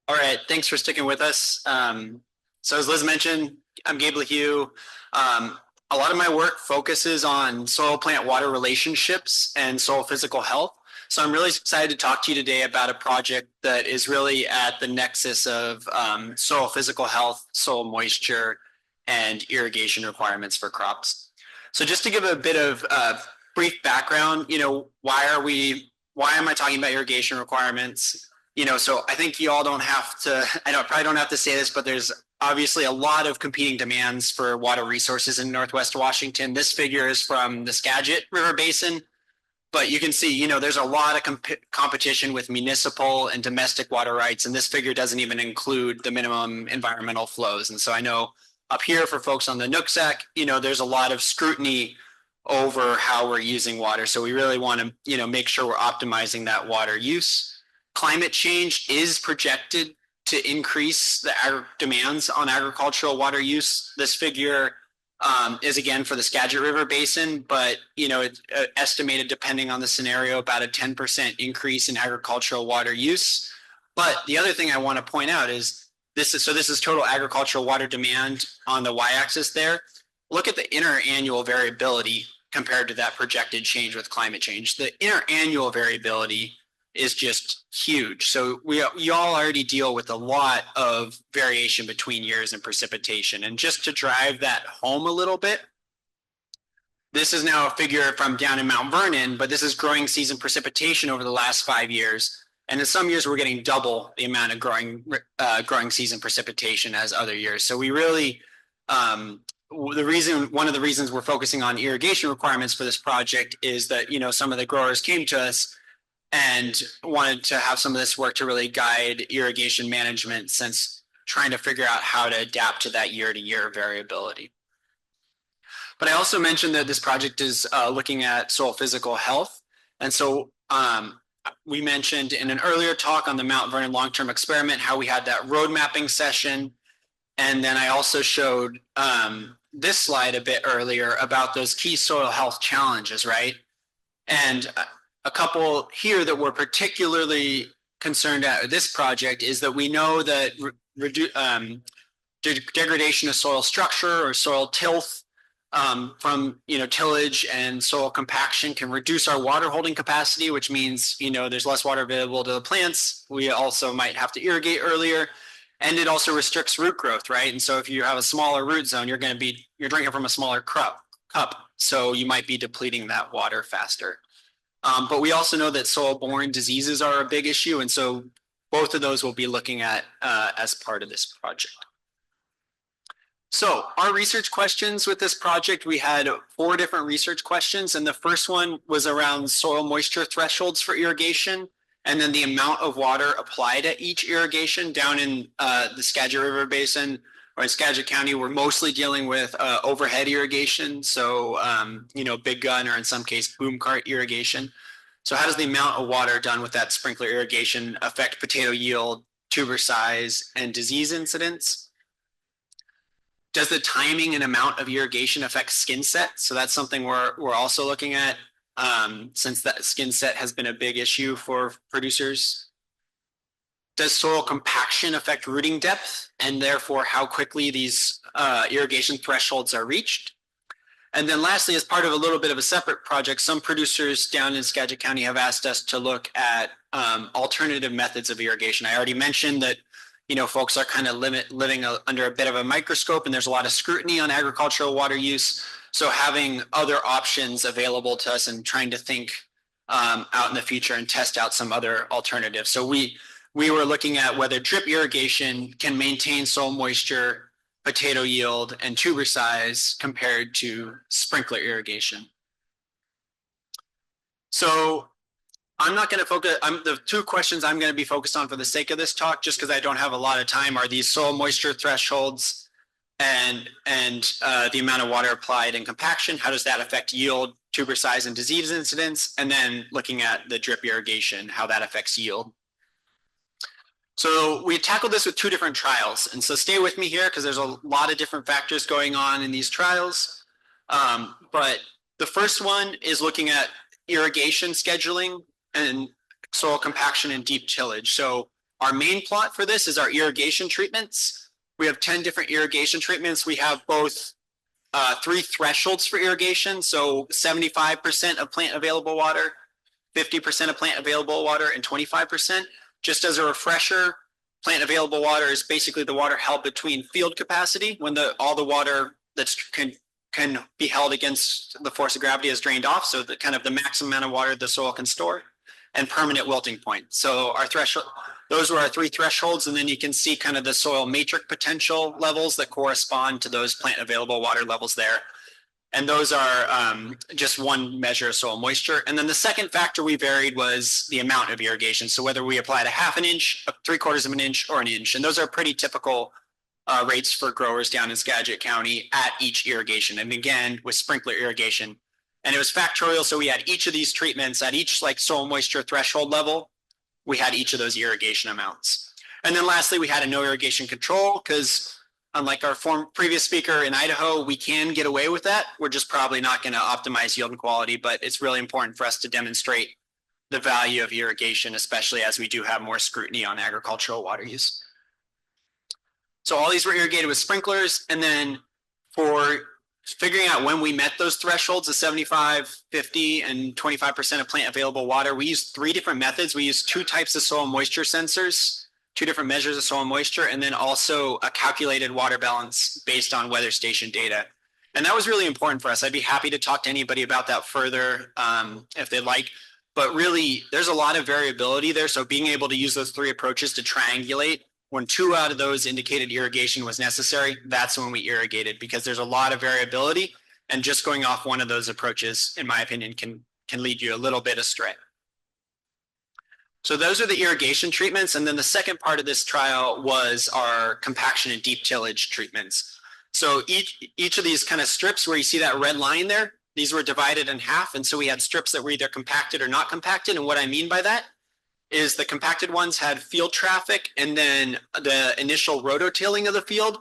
All right, thanks for sticking with us. So as Liz mentioned, I'm Gabe LaHue. A lot of my work focuses on soil plant water relationships and soil physical health. So I'm really excited to talk to you today about a project that is really at the nexus of soil physical health, soil moisture, and irrigation requirements for crops. So just to give a bit of brief background, why am I talking about irrigation requirements? So I think you all don't have to, I probably don't have to say this, but there's obviously a lot of competing demands for water resources in Northwest Washington. This figure is from the Skagit River Basin, but you can see, there's a lot of competition with municipal and domestic water rights, and this figure doesn't even include the minimum environmental flows. And so I know up here for folks on the Nooksack, there's a lot of scrutiny over how we're using water. So we really want to, make sure we're optimizing that water use. Climate change is projected to increase the demands on agricultural water use. This figure is again for the Skagit River Basin, but it's estimated, depending on the scenario, about a 10% increase in agricultural water use. But the other thing I want to point out is this is total agricultural water demand on the y-axis there. Look at the interannual variability compared to that projected change with climate change. The interannual variability is just huge. So you all already deal with a lot of variation between years in precipitation. And just to drive that home a little bit, this is now a figure from down in Mount Vernon, but this is growing season precipitation over the last 5 years. And in some years, we're getting double the amount of growing season precipitation as other years. So we really, one of the reasons we're focusing on irrigation requirements for this project is that, some of the growers came to us and wanted to have some of this work to really guide irrigation management, since trying to figure out how to adapt to that year-to-year variability. But I also mentioned that this project is looking at soil physical health. And so we mentioned in an earlier talk on the Mount Vernon long-term experiment how we had that road mapping session. And then I also showed this slide a bit earlier about those key soil health challenges, right? And a couple here that we're particularly concerned at this project is that we know that degradation of soil structure or soil tilth from tillage and soil compaction can reduce our water holding capacity, which means there's less water available to the plants. We also might have to irrigate earlier, and it also restricts root growth, right? And so if you have a smaller root zone, you're drinking from a smaller cup, so you might be depleting that water faster. But we also know that soil-borne diseases are a big issue, and so both of those we'll be looking at as part of this project. So our research questions with this project, we had 4 different research questions, and the first one was around soil moisture thresholds for irrigation, and then the amount of water applied at each irrigation. Down in the Skagit River Basin, or in Skagit County, we're mostly dealing with overhead irrigation, so big gun, or in some case boom cart irrigation. So how does the amount of water done with that sprinkler irrigation affect potato yield, tuber size, and disease incidence? Does the timing and amount of irrigation affect skin set? So that's something we're also looking at, since that skin set has been a big issue for producers. Does soil compaction affect rooting depth, and therefore how quickly these irrigation thresholds are reached? And then lastly, as part of a little bit of a separate project, some producers down in Skagit County have asked us to look at alternative methods of irrigation. I already mentioned that folks are kind of living under a bit of a microscope, and there's a lot of scrutiny on agricultural water use. So having other options available to us and trying to think out in the future and test out some other alternatives. So we were looking at whether drip irrigation can maintain soil moisture, potato yield, and tuber size compared to sprinkler irrigation. So I'm not going to focus, the 2 questions I'm going to be focused on for the sake of this talk, just because I don't have a lot of time, are these soil moisture thresholds and the amount of water applied in compaction. How does that affect yield, tuber size, and disease incidence? And then looking at the drip irrigation, how that affects yield. So we tackled this with two different trials. And so stay with me here because there's a lot of different factors going on in these trials. But the first one is looking at irrigation scheduling and soil compaction and deep tillage. So our main plot for this is our irrigation treatments. We have 10 different irrigation treatments. We have both three thresholds for irrigation. So 75% of plant available water, 50% of plant available water, and 25%. Just as a refresher, plant available water is basically the water held between field capacity when all the water that can be held against the force of gravity is drained off. So the kind of the maximum amount of water the soil can store, and permanent wilting point. So our threshold, those were our three thresholds, and then you can see kind of the soil matrix potential levels that correspond to those plant available water levels there. And those are just one measure of soil moisture. And then the second factor we varied was the amount of irrigation. So whether we applied a half an inch, 3/4 of an inch, or an inch. And those are pretty typical rates for growers down in Skagit County at each irrigation. And again, with sprinkler irrigation. And it was factorial. So we had each of these treatments at each like soil moisture threshold level. We had each of those irrigation amounts. And then lastly, we had a no irrigation control because unlike our previous speaker in Idaho, we can get away with that. We're just probably not going to optimize yield and quality, but it's really important for us to demonstrate the value of irrigation, especially as we do have more scrutiny on agricultural water use. So all these were irrigated with sprinklers. And then for figuring out when we met those thresholds of 75, 50, and 25% of plant available water, we used three different methods. We used two types of soil moisture sensors, two different measures of soil moisture, and then also a calculated water balance based on weather station data. And that was really important for us. I'd be happy to talk to anybody about that further if they'd like. But really, there's a lot of variability there. So being able to use those three approaches to triangulate, when two out of those indicated irrigation was necessary, that's when we irrigated because there's a lot of variability. And just going off one of those approaches, in my opinion, can lead you a little bit astray. So those are the irrigation treatments. And then the second part of this trial was our compaction and deep tillage treatments. So each of these kind of strips where you see that red line there, these were divided in half. And so we had strips that were either compacted or not compacted. And what I mean by that is the compacted ones had field traffic and then the initial rototilling of the field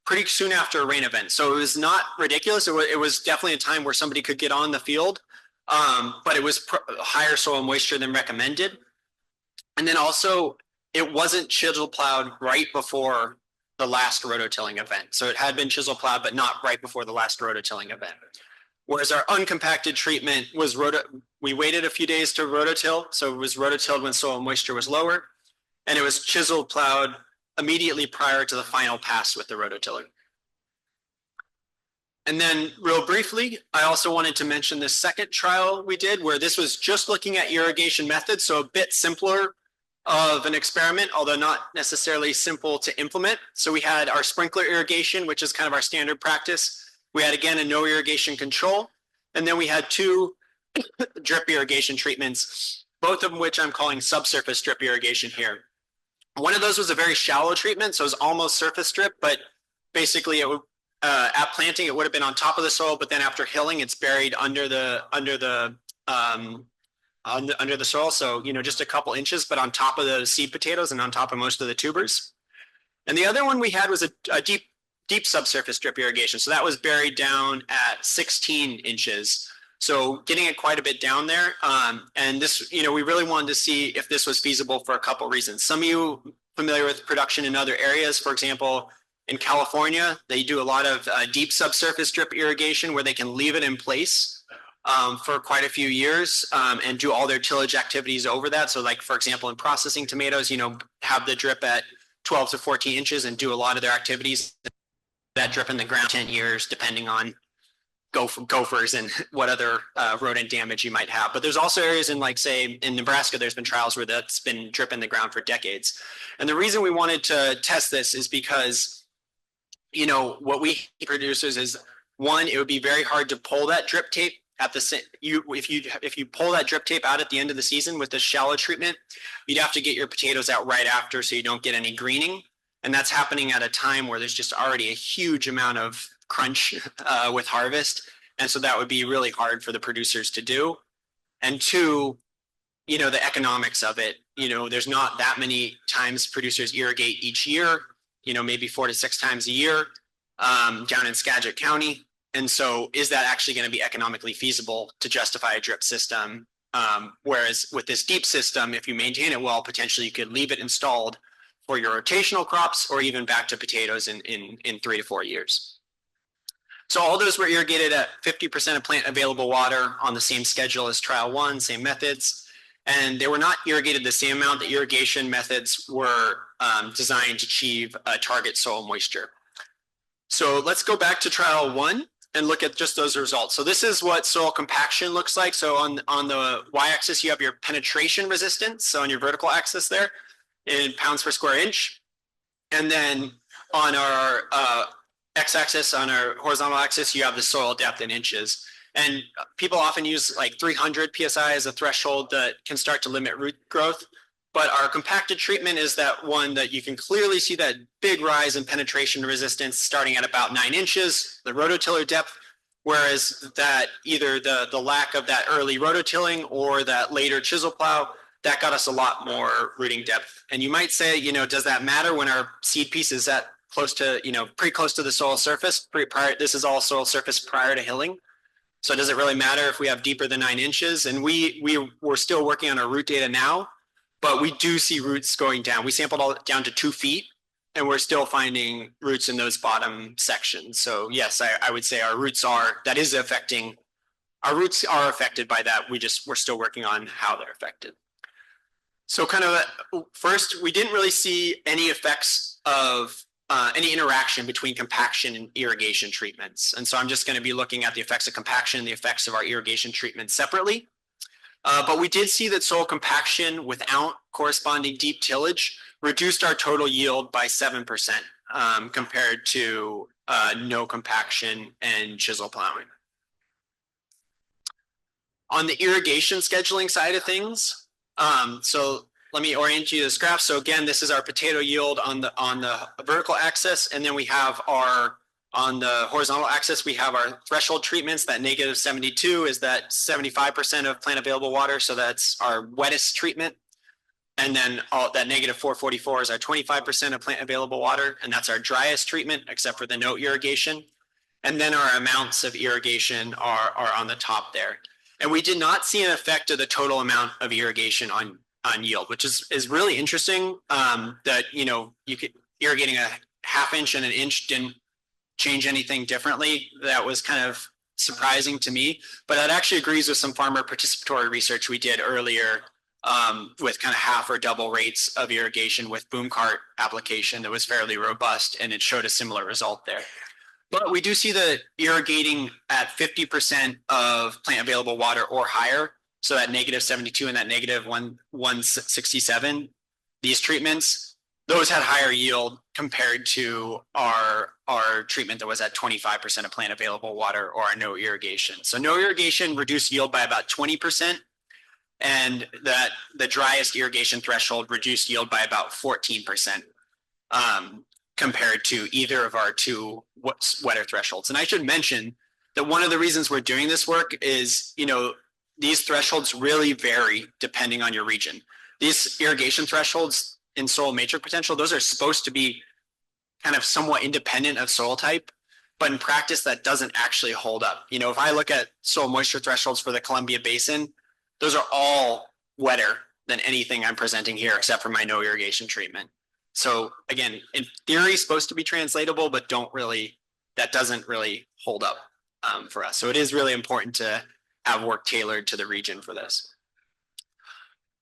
pretty soon after a rain event. So it was not ridiculous. It was definitely a time where somebody could get on the field, but it was higher soil moisture than recommended. And then also, it wasn't chisel plowed right before the last rototilling event. So it had been chisel plowed, but not right before the last rototilling event. Whereas our uncompacted treatment was we waited a few days to rototill. So it was rototilled when soil moisture was lower. And it was chisel plowed immediately prior to the final pass with the rototiller. And then real briefly, I also wanted to mention the second trial we did where this was just looking at irrigation methods. So a bit simpler of an experiment, although not necessarily simple to implement. So we had our sprinkler irrigation, which is kind of our standard practice. We had, again, a no irrigation control. And then we had two drip irrigation treatments, both of which I'm calling subsurface drip irrigation here. One of those was a very shallow treatment, so it was almost surface drip, but basically it would, at planting, it would have been on top of the soil, but then after hilling, it's buried under the soil. So, just a couple inches, but on top of the seed potatoes and on top of most of the tubers. And the other one we had was a deep subsurface drip irrigation. So that was buried down at 16 inches. So getting it quite a bit down there. And this, we really wanted to see if this was feasible for a couple reasons. Some of you familiar with production in other areas, for example, in California, they do a lot of deep subsurface drip irrigation where they can leave it in place for quite a few years and do all their tillage activities over that. So like, for example, in processing tomatoes, have the drip at 12 to 14 inches and do a lot of their activities that drip in the ground 10 years, depending on gophers and what other rodent damage you might have. But there's also areas in, like, say, in Nebraska, there's been trials where that's been drip in the ground for decades. And the reason we wanted to test this is because, what we producers is, one, it would be very hard to pull that drip tape at the if you pull that drip tape out at the end of the season with the shallow treatment, you'd have to get your potatoes out right after so you don't get any greening. And that's happening at a time where there's just already a huge amount of crunch with harvest. And so that would be really hard for the producers to do. And two, the economics of it there's not that many times producers irrigate each year, maybe 4 to 6 times a year down in Skagit County. And so is that actually going to be economically feasible to justify a drip system? Whereas with this deep system, if you maintain it well, potentially you could leave it installed for your rotational crops or even back to potatoes in 3 to 4 years. So all those were irrigated at 50% of plant available water on the same schedule as trial 1, same methods. And they were not irrigated the same amount. The irrigation methods were designed to achieve a target soil moisture. So let's go back to trial 1 and look at just those results. So this is what soil compaction looks like. So on the y-axis, you have your penetration resistance. So on your vertical axis there, in pounds per square inch. And then on our x-axis, on our horizontal axis, you have the soil depth in inches. And people often use like 300 psi as a threshold that can start to limit root growth. But our compacted treatment is that one that you can clearly see that big rise in penetration resistance starting at about 9 inches, the rototiller depth, whereas that either the lack of that early rototilling or that later chisel plow, that got us a lot more rooting depth. And you might say, does that matter when our seed piece is at close to, pretty close to the soil surface? This is all soil surface prior to hilling. So does it really matter if we have deeper than 9 inches? And we're still working on our root data now, but we do see roots going down. We sampled all down to 2 feet, and we're still finding roots in those bottom sections. So yes, I would say our roots are affected by that. We're still working on how they're affected. So kind of first, we didn't really see any effects of any interaction between compaction and irrigation treatments. And so I'm just going to be looking at the effects of compaction and the effects of our irrigation treatment separately. But we did see that soil compaction without corresponding deep tillage reduced our total yield by 7% compared to no compaction and chisel plowing. On the irrigation scheduling side of things, so let me orient you to this graph. So again, this is our potato yield on the vertical axis, and then we have on the horizontal axis, we have our threshold treatments. That negative 72 is that 75% of plant available water, so that's our wettest treatment. And then that negative 444 is our 25% of plant available water, and that's our driest treatment, except for the no irrigation. And then our amounts of irrigation are on the top there. And we did not see an effect of the total amount of irrigation on yield, which is really interesting. That you could irrigating a ½ inch and an inch didn't change anything differently. That was kind of surprising to me, but that actually agrees with some farmer participatory research we did earlier with kind of half or double rates of irrigation with boom cart application that was fairly robust, and it showed a similar result there. But we do see that irrigating at 50% of plant available water or higher, so that negative 72 and that negative 167, these treatments, those had higher yield compared to our treatment that was at 25% of plant available water or our no irrigation. So no irrigation reduced yield by about 20%, and that the driest irrigation threshold reduced yield by about 14%. Compared to either of our 2 wetter thresholds. And I should mention that one of the reasons we're doing this work is, these thresholds really vary depending on your region. These irrigation thresholds in soil matrix potential, those are supposed to be kind of somewhat independent of soil type, but in practice that doesn't actually hold up. If I look at soil moisture thresholds for the Columbia Basin, those are all wetter than anything I'm presenting here except for my no irrigation treatment. So again, in theory, supposed to be translatable, but that doesn't really hold up for us. So it is really important to have work tailored to the region for this.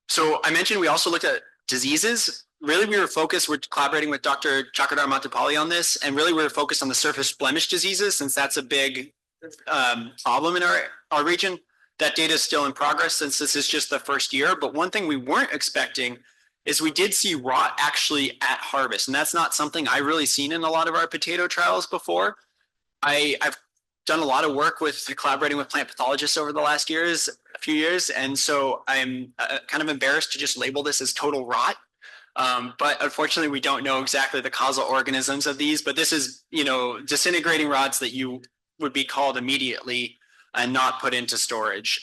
So I mentioned we also looked at diseases. Really, we're collaborating with Dr. Chakradhar Matapalli on this, and really we're focused on the surface blemish diseases since that's a big problem in our region. That data is still in progress since this is just the first year, but one thing we weren't expecting is we did see rot actually at harvest. And that's not something I really seen in a lot of our potato trials before. I've done a lot of work with collaborating with plant pathologists over the last few years. And so I'm kind of embarrassed to just label this as total rot. But unfortunately, we don't know exactly the causal organisms of these, but this is, disintegrating rods that you would be called immediately and not put into storage.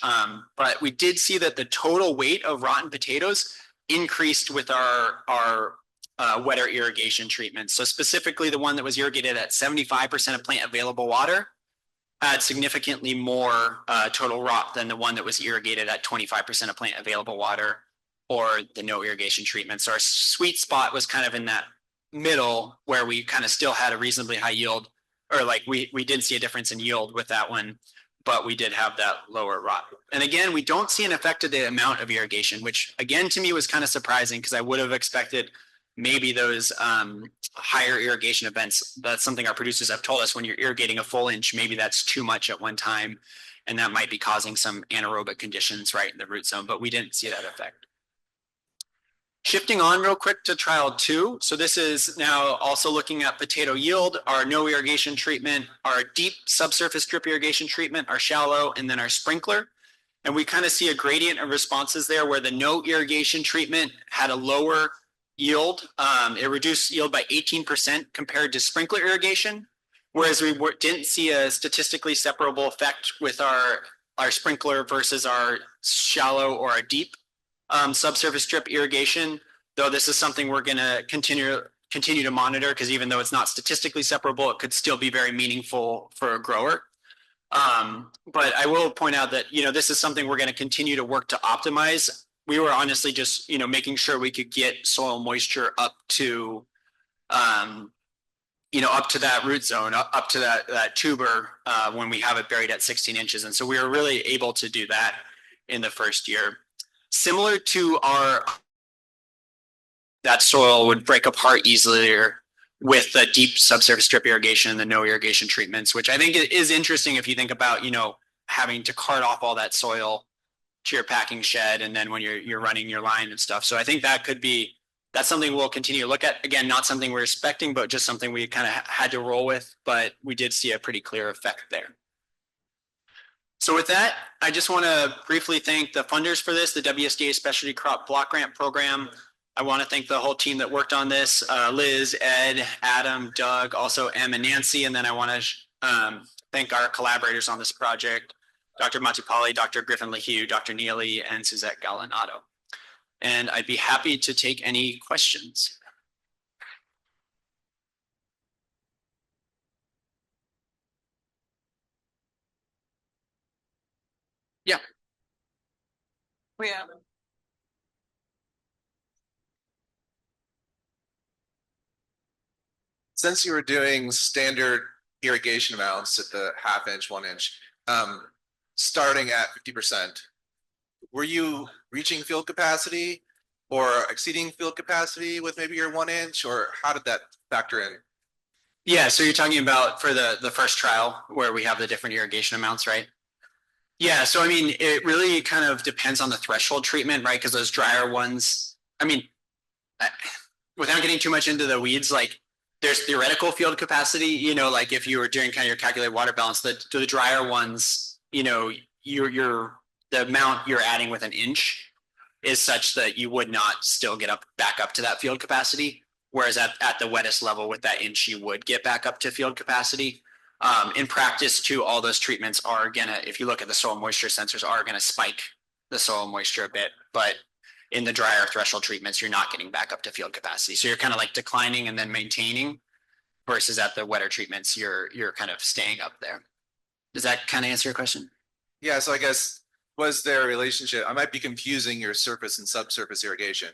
But we did see that the total weight of rotten potatoes increased with our wetter irrigation treatments. So specifically the one that was irrigated at 75% of plant available water had significantly more total ROP than the one that was irrigated at 25% of plant available water or the no irrigation treatment. So our sweet spot was kind of in that middle where we kind of still had a reasonably high yield, or like we did see a difference in yield with that one, but we did have that lower ROP. And again, we don't see an effect of the amount of irrigation, which again to me was kind of surprising because I would have expected maybe those higher irrigation events. That's something our producers have told us. When you're irrigating a full inch, maybe that's too much at one time, and that might be causing some anaerobic conditions right in the root zone, but we didn't see that effect. Shifting on real quick to trial 2. So this is now also looking at potato yield, our no irrigation treatment, our deep subsurface drip irrigation treatment, our shallow, and then our sprinkler. And we kind of see a gradient of responses there where the no irrigation treatment had a lower yield. It reduced yield by 18% compared to sprinkler irrigation, whereas we didn't see a statistically separable effect with our sprinkler versus our shallow or our deep subsurface drip irrigation, though this is something we're going to continue to monitor because even though it's not statistically separable, it could still be very meaningful for a grower. But I will point out that, this is something we're going to continue to work to optimize. We were honestly just, making sure we could get soil moisture up to, up to that root zone, up to that tuber when we have it buried at 16 inches. And so we were really able to do that in the first year. Similar to that soil would break apart easily with the deep subsurface drip irrigation and the no irrigation treatments, which I think is interesting if you think about, having to cart off all that soil to your packing shed and then when you're running your line and stuff. So I think that's something we'll continue to look at. Again, not something we're expecting, but just something we kind of had to roll with, but we did see a pretty clear effect there. So with that, I just want to briefly thank the funders for this, the WSDA Specialty Crop Block Grant Program. I want to thank the whole team that worked on this, Liz, Ed, Adam, Doug, also Em and Nancy. And then I want to thank our collaborators on this project, Dr. Matipali, Dr. Griffin LaHue, Dr. Neely, and Suzette Galanato. And I'd be happy to take any questions. Yeah. Yeah. Since you were doing standard irrigation amounts at the half inch, 1 inch, starting at 50%, were you reaching field capacity or exceeding field capacity with maybe your 1 inch, or how did that factor in? Yeah, so you're talking about for the first trial where we have the different irrigation amounts, right? Yeah, so I mean, it really kind of depends on the threshold treatment, right? Because those drier ones, I mean, without getting too much into the weeds, like there's theoretical field capacity, like if you were doing kind of your calculated water balance, the drier ones, the amount you're adding with an inch is such that you would not still get back up to that field capacity. Whereas at the wettest level with that inch, you would get back up to field capacity. In practice too, all those treatments are gonna, if you look at the soil moisture sensors, are gonna spike the soil moisture a bit, but in the drier threshold treatments, you're not getting back up to field capacity. So you're kind of like declining and then maintaining, versus at the wetter treatments, you're kind of staying up there. Does that kind of answer your question? Yeah, so I guess, was there a relationship? I might be confusing your surface and subsurface irrigation.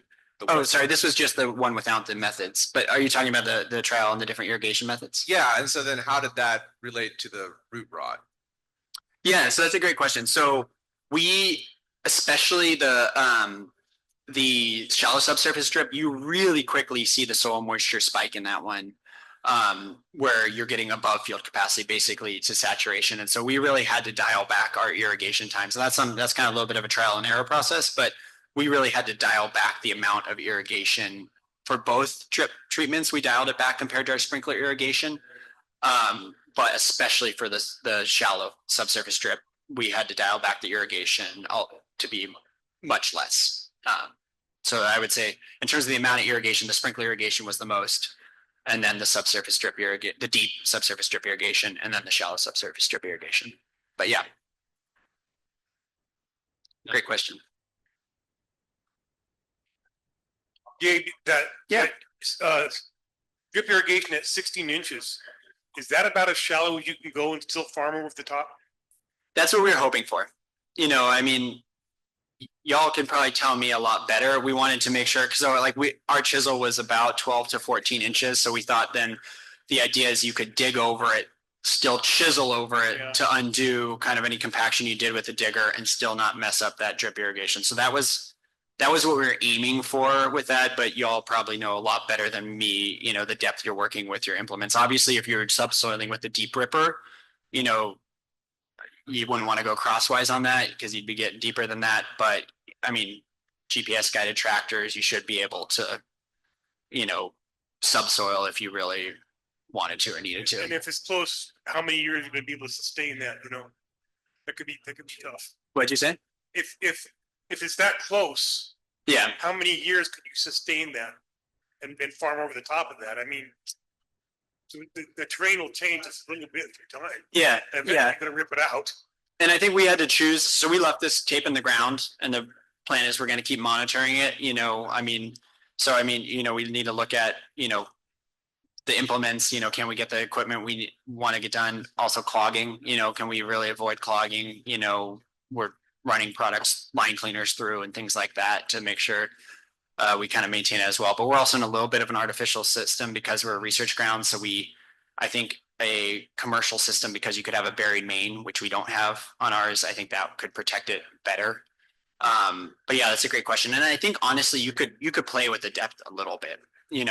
Oh, sorry, this was just the one without the methods, but are you talking about the trial and the different irrigation methods? Yeah, and so then how did that relate to the root rod? Yeah, so that's a great question. So we, especially the shallow subsurface drip, you really quickly see the soil moisture spike in that one, where you're getting above field capacity basically to saturation. And so we really had to dial back our irrigation time. So that's kind of a little bit of a trial and error process, but we really had to dial back the amount of irrigation for both drip treatments. We dialed it back compared to our sprinkler irrigation. But especially for the shallow subsurface drip, we had to dial back the irrigation to be much less. So I would say in terms of the amount of irrigation, the sprinkler irrigation was the most, and then the subsurface drip the deep subsurface drip irrigation, and then the shallow subsurface drip irrigation. But yeah, great question. Gabe, Yeah. Drip irrigation at 16 inches, is that about as shallow as you can go and still farm over the top? That's what we were hoping for. I mean, y'all can probably tell me a lot better. We wanted to make sure because our chisel was about 12 to 14 inches, so we thought then the idea is you could dig over it, still chisel over it to undo kind of any compaction you did with the digger and still not mess up that drip irrigation. So that was what we were aiming for with that, but y'all probably know a lot better than me, the depth you're working with your implements. Obviously, if you're subsoiling with the deep ripper, you wouldn't want to go crosswise on that because you'd be getting deeper than that. But I mean, GPS guided tractors, you should be able to, subsoil if you really wanted to or needed to. And if it's close, how many years are you going to be able to sustain that? That could be tough. What'd you say? If it's that close, yeah, how many years could you sustain that and farm over the top of that? I mean, so the terrain will change just a little bit through time. Yeah, and yeah. You're going to rip it out. And I think we had to choose. So we left this tape in the ground, and the plan is we're going to keep monitoring it. We need to look at, the implements. Can we get the equipment we want to get done? Also clogging. Can we really avoid clogging? We're running products, line cleaners through, and things like that to make sure we kind of maintain it as well. But we're also in a little bit of an artificial system because we're a research ground. So I think a commercial system, because you could have a buried main, which we don't have on ours, I think that could protect it better. But yeah, that's a great question. And I think honestly, you could play with the depth a little bit,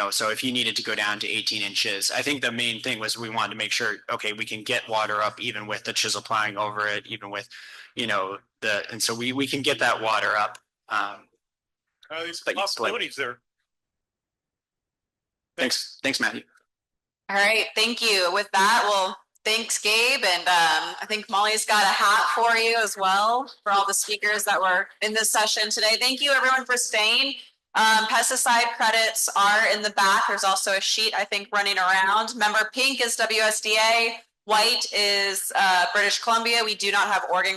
so if you needed to go down to 18 inches, I think the main thing was we wanted to make sure, okay, we can get water up even with the chisel plowing over it, even with, and so we can get that water up. There's possibilities there. Thanks, Matthew. All right, thank you. With that, well, thanks, Gabe, and I think Molly's got a hat for you as well for all the speakers that were in this session today. Thank you, everyone, for staying. Pesticide credits are in the back. There's also a sheet, I think, running around. Remember, pink is WSDA, white is British Columbia. We do not have Oregon